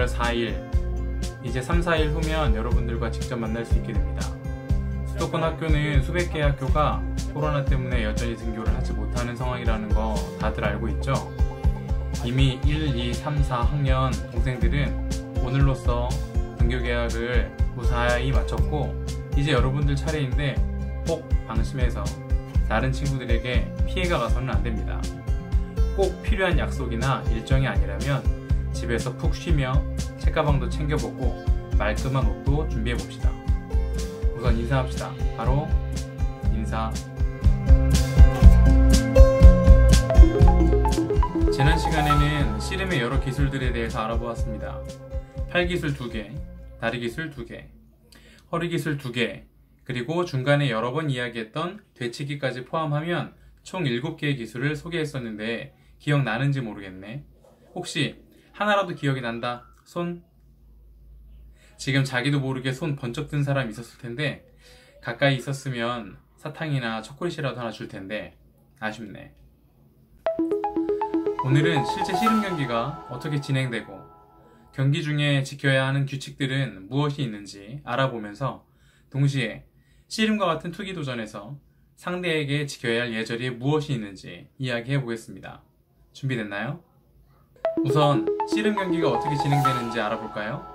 6월 4일, 이제 3, 4일 후면 여러분들과 직접 만날 수 있게 됩니다. 수도권 학교는 수백 개의 학교가 코로나 때문에 여전히 등교를 하지 못하는 상황이라는 거 다들 알고 있죠? 이미 1, 2, 3, 4학년 동생들은 오늘로써 등교 계약을 무사히 마쳤고 이제 여러분들 차례인데 꼭 방심해서 다른 친구들에게 피해가 가서는 안 됩니다. 꼭 필요한 약속이나 일정이 아니라면 집에서 푹 쉬며 책가방도 챙겨보고 말끔한 옷도 준비해봅시다. 우선 인사합시다. 바로 인사. 지난 시간에는 씨름의 여러 기술들에 대해서 알아보았습니다. 팔기술 2개, 다리기술 2개, 허리기술 2개, 그리고 중간에 여러 번 이야기했던 되치기까지 포함하면 총 7개의 기술을 소개했었는데 기억나는지 모르겠네. 혹시 하나라도 기억이 난다? 손? 지금 자기도 모르게 손 번쩍 든 사람 있었을 텐데 가까이 있었으면 사탕이나 초콜릿이라도 하나 줄 텐데 아쉽네. 오늘은 실제 씨름 경기가 어떻게 진행되고 경기 중에 지켜야 하는 규칙들은 무엇이 있는지 알아보면서 동시에 씨름과 같은 투기 도전에서 상대에게 지켜야 할 예절이 무엇이 있는지 이야기해 보겠습니다. 준비됐나요? 우선 씨름 경기가 어떻게 진행되는지 알아볼까요?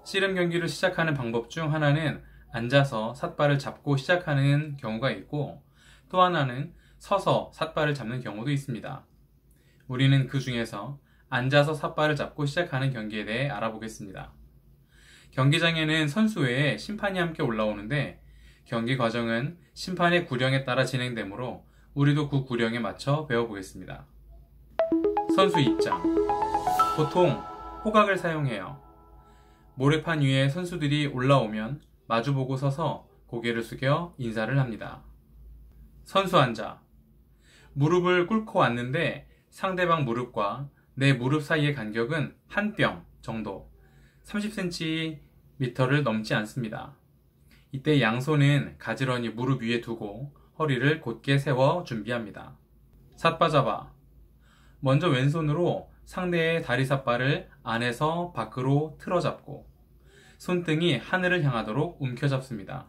씨름 경기를 시작하는 방법 중 하나는 앉아서 삿발을 잡고 시작하는 경우가 있고 또 하나는 서서 삿발을 잡는 경우도 있습니다. 우리는 그 중에서 앉아서 삿발을 잡고 시작하는 경기에 대해 알아보겠습니다. 경기장에는 선수 외에 심판이 함께 올라오는데 경기 과정은 심판의 구령에 따라 진행되므로 우리도 그 구령에 맞춰 배워보겠습니다. 선수 입장. 보통 호각을 사용해요. 모래판 위에 선수들이 올라오면 마주보고 서서 고개를 숙여 인사를 합니다. 선수 앉아. 무릎을 꿇고 앉는데 상대방 무릎과 내 무릎 사이의 간격은 한 뼘 정도, 30cm를 넘지 않습니다. 이때 양손은 가지런히 무릎 위에 두고 허리를 곧게 세워 준비합니다. 삿바 잡아. 먼저 왼손으로 상대의 다리 삿발을 안에서 밖으로 틀어 잡고 손등이 하늘을 향하도록 움켜잡습니다.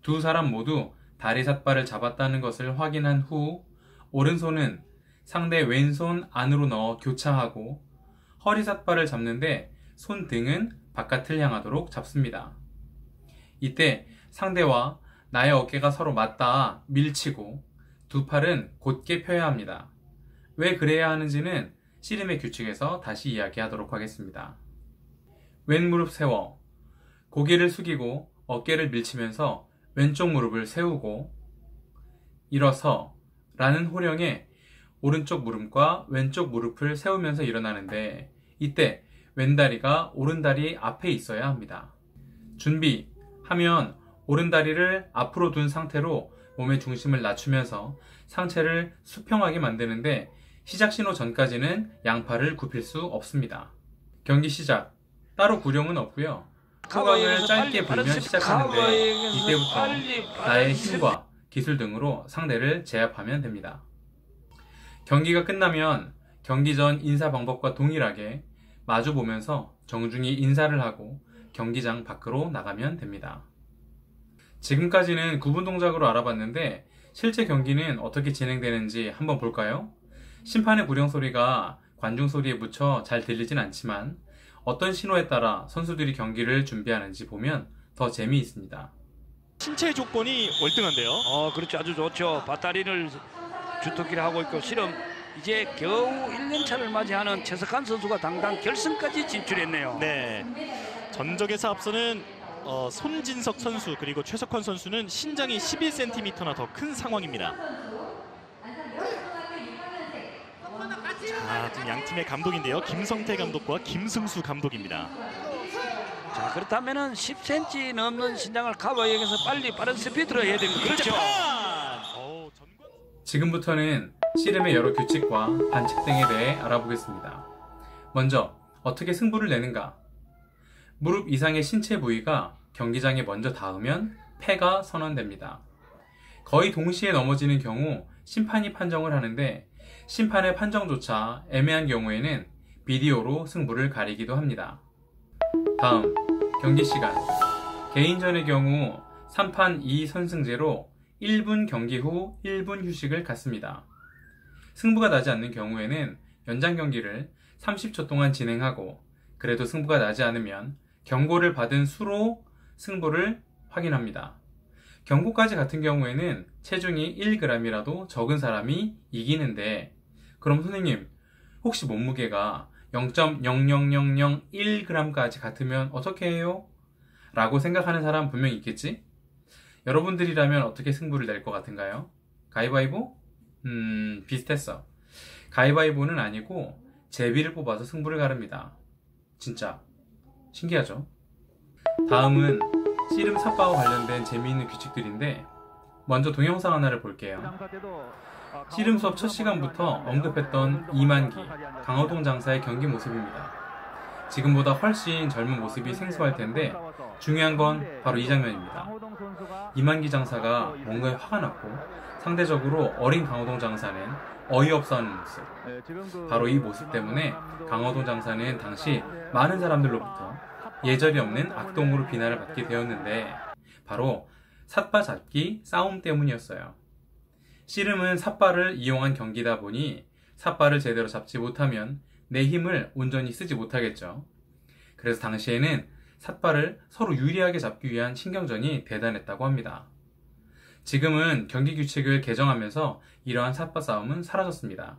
두 사람 모두 다리 삿발을 잡았다는 것을 확인한 후 오른손은 상대 왼손 안으로 넣어 교차하고 허리 삿발을 잡는데 손등은 바깥을 향하도록 잡습니다. 이때 상대와 나의 어깨가 서로 맞닿아 밀치고 두 팔은 곧게 펴야 합니다. 왜 그래야 하는지는 씨름의 규칙에서 다시 이야기하도록 하겠습니다. 왼 무릎 세워 고개를 숙이고 어깨를 밀치면서 왼쪽 무릎을 세우고 일어서 라는 호령에 오른쪽 무릎과 왼쪽 무릎을 세우면서 일어나는데 이때 왼다리가 오른다리 앞에 있어야 합니다. 준비 하면 오른다리를 앞으로 둔 상태로 몸의 중심을 낮추면서 상체를 수평하게 만드는데 시작 신호 전까지는 양팔을 굽힐 수 없습니다. 경기 시작. 따로 구령은 없고요. 호각을 짧게 불면 시작하는데 이때부터 나의 힘과 기술 등으로 상대를 제압하면 됩니다. 경기가 끝나면 경기 전 인사 방법과 동일하게 마주보면서 정중히 인사를 하고 경기장 밖으로 나가면 됩니다. 지금까지는 구분 동작으로 알아봤는데 실제 경기는 어떻게 진행되는지 한번 볼까요? 심판의 구령 소리가 관중 소리에 묻혀 잘 들리진 않지만 어떤 신호에 따라 선수들이 경기를 준비하는지 보면 더 재미있습니다. 신체 조건이 월등한데요. 그렇죠. 아주 좋죠. 밧다리를 주특기를 하고 있고 실은 이제 겨우 1년차를 맞이하는 최석환 선수가 당당 결승까지 진출했네요. 네. 전적에서 앞서는 손진석 선수 그리고 최석환 선수는 신장이 11cm나 더 큰 상황입니다. 자, 지금 양 팀의 감독인데요. 김성태 감독과 김승수 감독입니다. 자, 그렇다면은 10cm 넘는 신장을 커버해서 빨리 빠른 스피드로 해야 됩니다. 그렇죠. 지금부터는 씨름의 여러 규칙과 반칙 등에 대해 알아보겠습니다. 먼저 어떻게 승부를 내는가? 무릎 이상의 신체 부위가 경기장에 먼저 닿으면 패가 선언됩니다. 거의 동시에 넘어지는 경우 심판이 판정을 하는데 심판의 판정조차 애매한 경우에는 비디오로 승부를 가리기도 합니다. 다음, 경기 시간. 개인전의 경우 3판 2선승제로 1분 경기 후 1분 휴식을 갖습니다. 승부가 나지 않는 경우에는 연장 경기를 30초 동안 진행하고, 그래도 승부가 나지 않으면 경고를 받은 수로 승부를 확인합니다. 경고까지 같은 경우에는 체중이 1g이라도 적은 사람이 이기는데, 그럼 선생님, 혹시 몸무게가 0.00001g까지 같으면 어떻게 해요? 라고 생각하는 사람 분명히 있겠지? 여러분들이라면 어떻게 승부를 낼 것 같은가요? 가위바위보? 비슷했어. 가위바위보는 아니고 제비를 뽑아서 승부를 가릅니다. 진짜 신기하죠? 다음은 씨름 삿바와 관련된 재미있는 규칙들인데, 먼저 동영상 하나를 볼게요. 씨름 수업 첫 시간부터 언급했던 이만기, 강호동 장사의 경기 모습입니다. 지금보다 훨씬 젊은 모습이 생소할 텐데 중요한 건 바로 이 장면입니다. 이만기 장사가 뭔가에 화가 났고 상대적으로 어린 강호동 장사는 어이없어하는 모습. 바로 이 모습 때문에 강호동 장사는 당시 많은 사람들로부터 예절이 없는 악동으로 비난을 받게 되었는데, 바로 삿바 잡기 싸움 때문이었어요. 씨름은 삿바를 이용한 경기다 보니 삿바를 제대로 잡지 못하면 내 힘을 온전히 쓰지 못하겠죠. 그래서 당시에는 삿바를 서로 유리하게 잡기 위한 신경전이 대단했다고 합니다. 지금은 경기 규칙을 개정하면서 이러한 삿바 싸움은 사라졌습니다.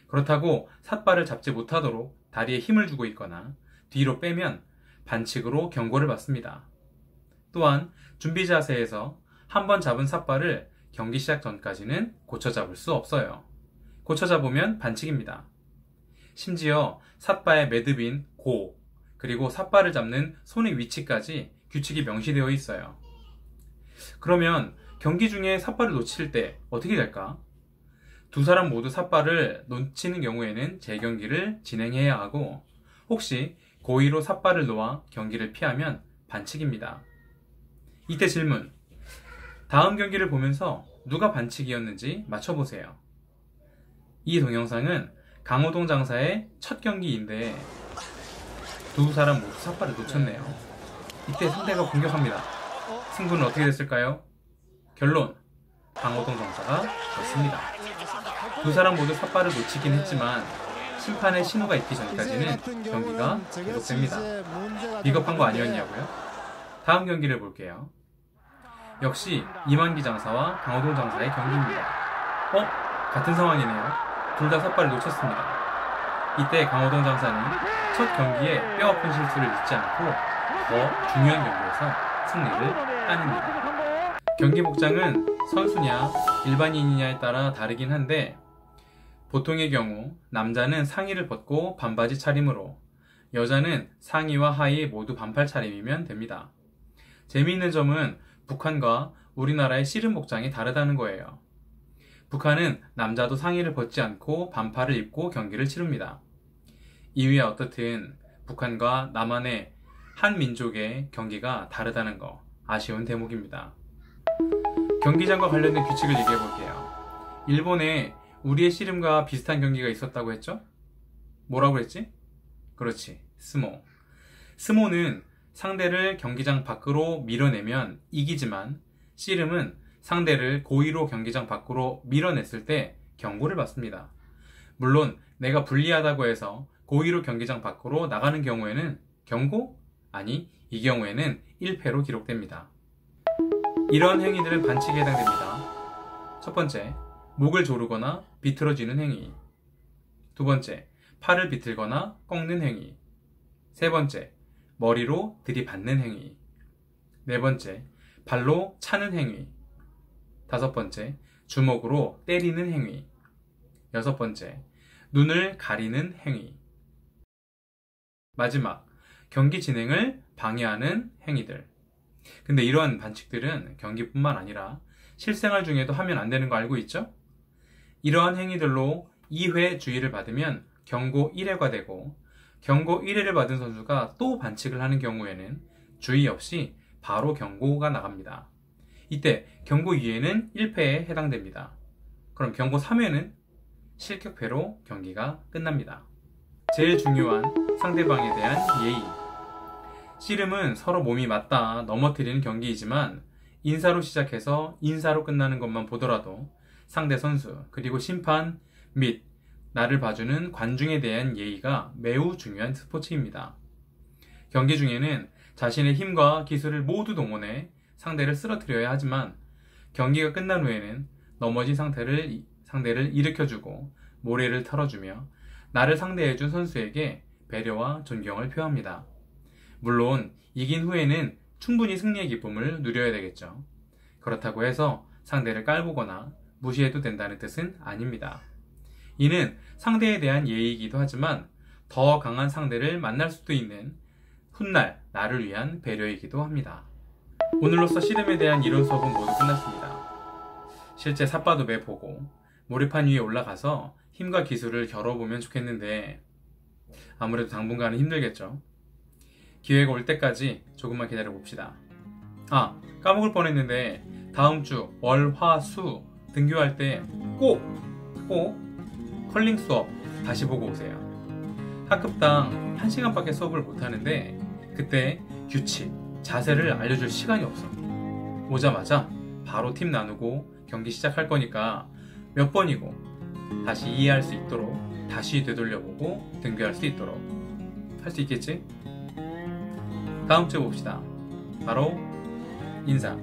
그렇다고 삿바를 잡지 못하도록 다리에 힘을 주고 있거나 뒤로 빼면 반칙으로 경고를 받습니다. 또한 준비 자세에서 한번 잡은 삿바를 경기 시작 전까지는 고쳐 잡을 수 없어요. 고쳐 잡으면 반칙입니다. 심지어 삿바의 매듭인 고, 그리고 삿바를 잡는 손의 위치까지 규칙이 명시되어 있어요. 그러면 경기 중에 삿바를 놓칠 때 어떻게 될까? 두 사람 모두 삿바를 놓치는 경우에는 재경기를 진행해야 하고, 혹시 고의로 삿바를 놓아 경기를 피하면 반칙입니다. 이때 질문. 다음 경기를 보면서 누가 반칙이었는지 맞춰보세요. 이 동영상은 강호동 장사의 첫 경기인데 두 사람 모두 삿바를 놓쳤네요. 이때 상대가 공격합니다. 승부는 어떻게 됐을까요? 결론, 강호동 장사가 졌습니다. 두 사람 모두 삿바를 놓치긴 했지만 심판의 신호가 있기 전까지는 경기가 계속됩니다. 비겁한 거 아니었냐고요? 다음 경기를 볼게요. 역시 이만기 장사와 강호동 장사의 경기입니다. 같은 상황이네요. 둘 다 삿바를 놓쳤습니다. 이때 강호동 장사는 첫 경기에 뼈아픈 실수를 잊지 않고 더 중요한 경기에서 승리를 따냅니다. 경기 복장은 선수냐 일반인이냐에 따라 다르긴 한데, 보통의 경우 남자는 상의를 벗고 반바지 차림으로, 여자는 상의와 하의 모두 반팔 차림이면 됩니다. 재미있는 점은 북한과 우리나라의 씨름 복장이 다르다는 거예요. 북한은 남자도 상의를 벗지 않고 반팔을 입고 경기를 치릅니다. 이유야 어떻든 북한과 남한의 한 민족의 경기가 다르다는 거 아쉬운 대목입니다. 경기장과 관련된 규칙을 얘기해 볼게요. 일본에 우리의 씨름과 비슷한 경기가 있었다고 했죠? 뭐라고 했지? 그렇지, 스모. 스모는 상대를 경기장 밖으로 밀어내면 이기지만, 씨름은 상대를 고의로 경기장 밖으로 밀어냈을 때 경고를 받습니다. 물론 내가 불리하다고 해서 고의로 경기장 밖으로 나가는 경우에는 경고? 아니, 이 경우에는 1패로 기록됩니다. 이러한 행위들은 반칙에 해당됩니다. 첫 번째, 목을 조르거나 비틀어쥐는 행위. 두 번째, 팔을 비틀거나 꺾는 행위. 세 번째, 머리로 들이받는 행위. 네 번째, 발로 차는 행위. 다섯 번째, 주먹으로 때리는 행위. 여섯 번째, 눈을 가리는 행위. 마지막, 경기 진행을 방해하는 행위들. 근데 이러한 반칙들은 경기뿐만 아니라 실생활 중에도 하면 안 되는 거 알고 있죠? 이러한 행위들로 2회 주의를 받으면 경고 1회가 되고, 경고 1회를 받은 선수가 또 반칙을 하는 경우에는 주의 없이 바로 경고가 나갑니다. 이때 경고 2회는 1패에 해당됩니다. 그럼 경고 3회는 실격패로 경기가 끝납니다. 제일 중요한 상대방에 대한 예의. 씨름은 서로 몸이 맞닿아 넘어뜨리는 경기이지만 인사로 시작해서 인사로 끝나는 것만 보더라도 상대 선수 그리고 심판 및 나를 봐주는 관중에 대한 예의가 매우 중요한 스포츠입니다. 경기 중에는 자신의 힘과 기술을 모두 동원해 상대를 쓰러뜨려야 하지만 경기가 끝난 후에는 넘어진 상대를 일으켜주고 모래를 털어주며 나를 상대해준 선수에게 배려와 존경을 표합니다. 물론 이긴 후에는 충분히 승리의 기쁨을 누려야 되겠죠. 그렇다고 해서 상대를 깔보거나 무시해도 된다는 뜻은 아닙니다. 이는 상대에 대한 예의이기도 하지만 더 강한 상대를 만날 수도 있는 훗날 나를 위한 배려이기도 합니다. 오늘로써 씨름에 대한 이론 수업은 모두 끝났습니다. 실제 삿바도배 보고 모래판 위에 올라가서 힘과 기술을 겨뤄보면 좋겠는데 아무래도 당분간은 힘들겠죠. 기회가 올 때까지 조금만 기다려 봅시다. 아, 까먹을 뻔했는데 다음 주 월, 화, 수 등교할 때 꼭 컬링 수업 다시 보고 오세요. 학급당 1시간밖에 수업을 못하는데 그때 규칙, 자세를 알려줄 시간이 없어. 오자마자 바로 팀 나누고 경기 시작할 거니까 몇 번이고 다시 이해할 수 있도록 다시 되돌려보고 등교할 수 있도록 할 수 있겠지? 다음 주에 봅시다. 바로 인사.